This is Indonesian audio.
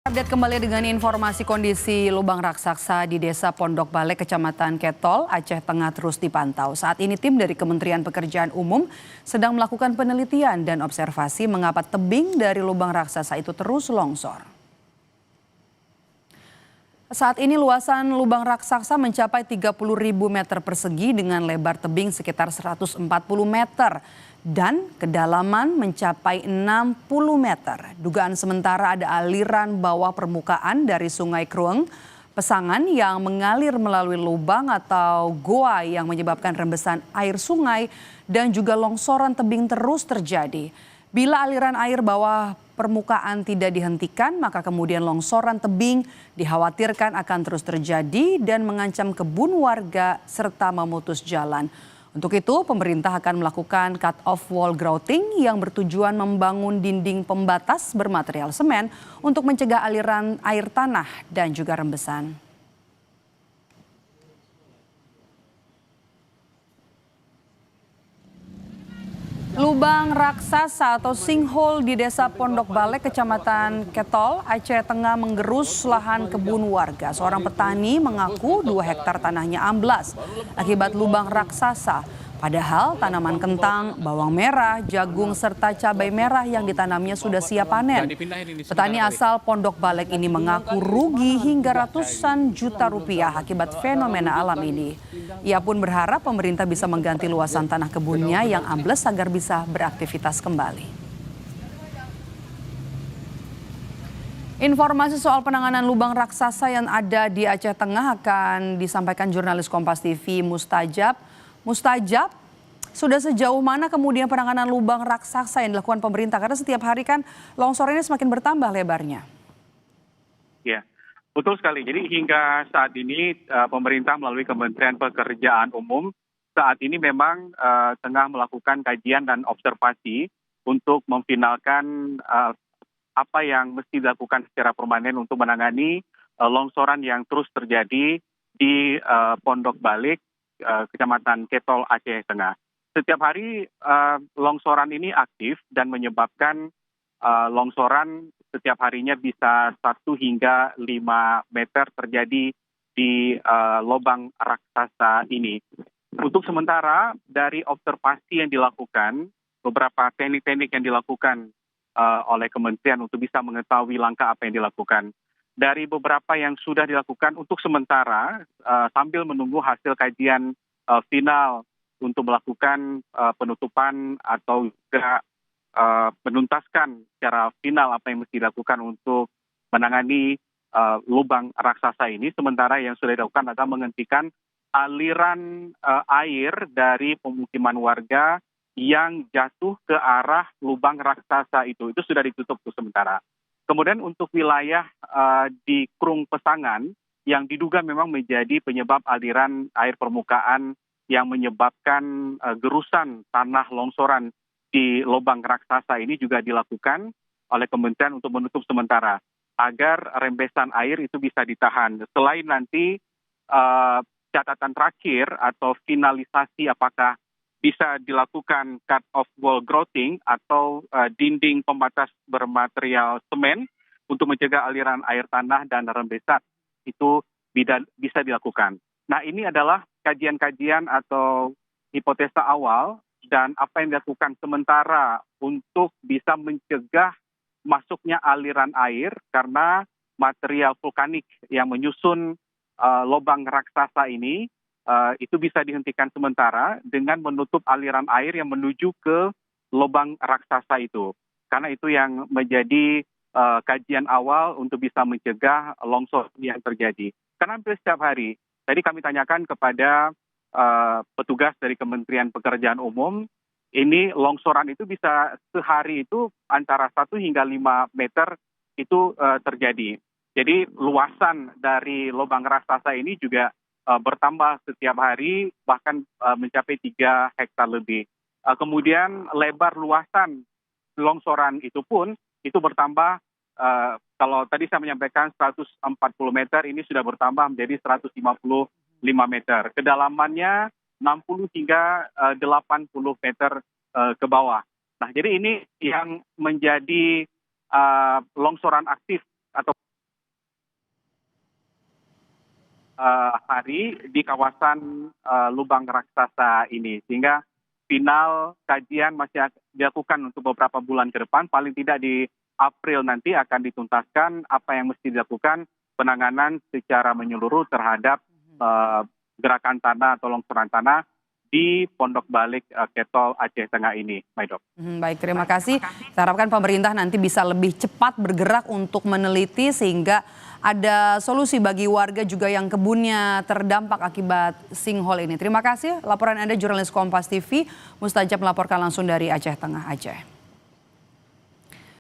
Update kembali dengan informasi kondisi lubang raksasa di Desa Pondok Balek, Kecamatan Ketol, Aceh Tengah terus dipantau. Saat ini tim dari Kementerian Pekerjaan Umum sedang melakukan penelitian dan observasi mengapa tebing dari lubang raksasa itu terus longsor. Saat ini luasan lubang raksasa mencapai 30.000 meter persegi dengan lebar tebing sekitar 140 meter dan kedalaman mencapai 60 meter. Dugaan sementara ada aliran bawah permukaan dari Sungai Krueng, Pesangan yang mengalir melalui lubang atau goa yang menyebabkan rembesan air sungai dan juga longsoran tebing terus terjadi. Bila aliran air bawah permukaan tidak dihentikan, maka kemudian longsoran tebing dikhawatirkan akan terus terjadi dan mengancam kebun warga serta memutus jalan. Untuk itu, pemerintah akan melakukan cut-off wall grouting yang bertujuan membangun dinding pembatas bermaterial semen untuk mencegah aliran air tanah dan juga rembesan. Lubang raksasa atau sinkhole di Desa Pondok Balek, Kecamatan Ketol, Aceh Tengah menggerus lahan kebun warga. Seorang petani mengaku 2 hektar tanahnya amblas akibat lubang raksasa. Padahal tanaman kentang, bawang merah, jagung, serta cabai merah yang ditanamnya sudah siap panen. Petani asal Pondok Balek ini mengaku rugi hingga ratusan juta rupiah akibat fenomena alam ini. Ia pun berharap pemerintah bisa mengganti luasan tanah kebunnya yang ambles agar bisa beraktivitas kembali. Informasi soal penanganan lubang raksasa yang ada di Aceh Tengah akan disampaikan jurnalis Kompas TV Mustajab. Mustajab, sudah sejauh mana kemudian penanganan lubang raksasa yang dilakukan pemerintah? Karena setiap hari kan longsor ini semakin bertambah lebarnya. Ya, betul sekali. Jadi hingga saat ini pemerintah melalui Kementerian Pekerjaan Umum saat ini memang tengah melakukan kajian dan observasi untuk memfinalkan apa yang mesti dilakukan secara permanen untuk menangani longsoran yang terus terjadi di Pondok Balek, Kecamatan Ketol, Aceh Tengah. Setiap hari longsoran ini aktif dan menyebabkan longsoran setiap harinya bisa 1 hingga 5 meter terjadi di lubang raksasa ini. Untuk sementara dari observasi yang dilakukan, beberapa teknik-teknik yang dilakukan oleh kementerian untuk bisa mengetahui langkah apa yang dilakukan. Dari beberapa yang sudah dilakukan untuk sementara sambil menunggu hasil kajian final untuk melakukan penutupan atau juga menuntaskan secara final apa yang mesti dilakukan untuk menangani lubang raksasa ini. Sementara yang sudah dilakukan adalah menghentikan aliran air dari pemukiman warga yang jatuh ke arah lubang raksasa itu sudah ditutup sementara. Kemudian untuk wilayah di Krueng Pesangan yang diduga memang menjadi penyebab aliran air permukaan yang menyebabkan gerusan tanah longsoran di lubang raksasa ini juga dilakukan oleh kementerian untuk menutup sementara agar rembesan air itu bisa ditahan. Selain nanti catatan terakhir atau finalisasi apakah bisa dilakukan cut-off wall grouting atau dinding pembatas bermaterial semen untuk mencegah aliran air tanah dan rembesan itu bisa dilakukan. Nah, ini adalah kajian-kajian atau hipotesa awal dan apa yang dilakukan sementara untuk bisa mencegah masuknya aliran air karena material vulkanik yang menyusun lubang raksasa ini itu bisa dihentikan sementara dengan menutup aliran air yang menuju ke lubang raksasa itu. Karena itu yang menjadi kajian awal untuk bisa mencegah longsor yang terjadi. Karena hampir setiap hari, tadi kami tanyakan kepada petugas dari Kementerian Pekerjaan Umum, ini longsoran itu bisa sehari itu antara 1 hingga 5 meter itu terjadi. Jadi luasan dari lubang raksasa ini juga bertambah setiap hari bahkan mencapai 3 hektar lebih. Kemudian lebar luasan longsoran itu pun itu bertambah, kalau tadi saya menyampaikan 140 meter, ini sudah bertambah menjadi 155 meter. Kedalamannya 60 hingga 80 meter ke bawah. Nah, jadi ini yang menjadi longsoran aktif atau hari di kawasan lubang raksasa ini, sehingga final kajian masih dilakukan untuk beberapa bulan ke depan, paling tidak di April nanti akan dituntaskan apa yang mesti dilakukan penanganan secara menyeluruh terhadap gerakan tanah atau longsoran tanah di Pondok Balik Ketol Aceh Tengah ini, Maidop. Baik, terima kasih. Kita harapkan pemerintah nanti bisa lebih cepat bergerak untuk meneliti sehingga ada solusi bagi warga juga yang kebunnya terdampak akibat sinkhole ini. Terima kasih laporan Anda jurnalis Kompas TV, Mustajab melaporkan langsung dari Aceh Tengah, Aceh.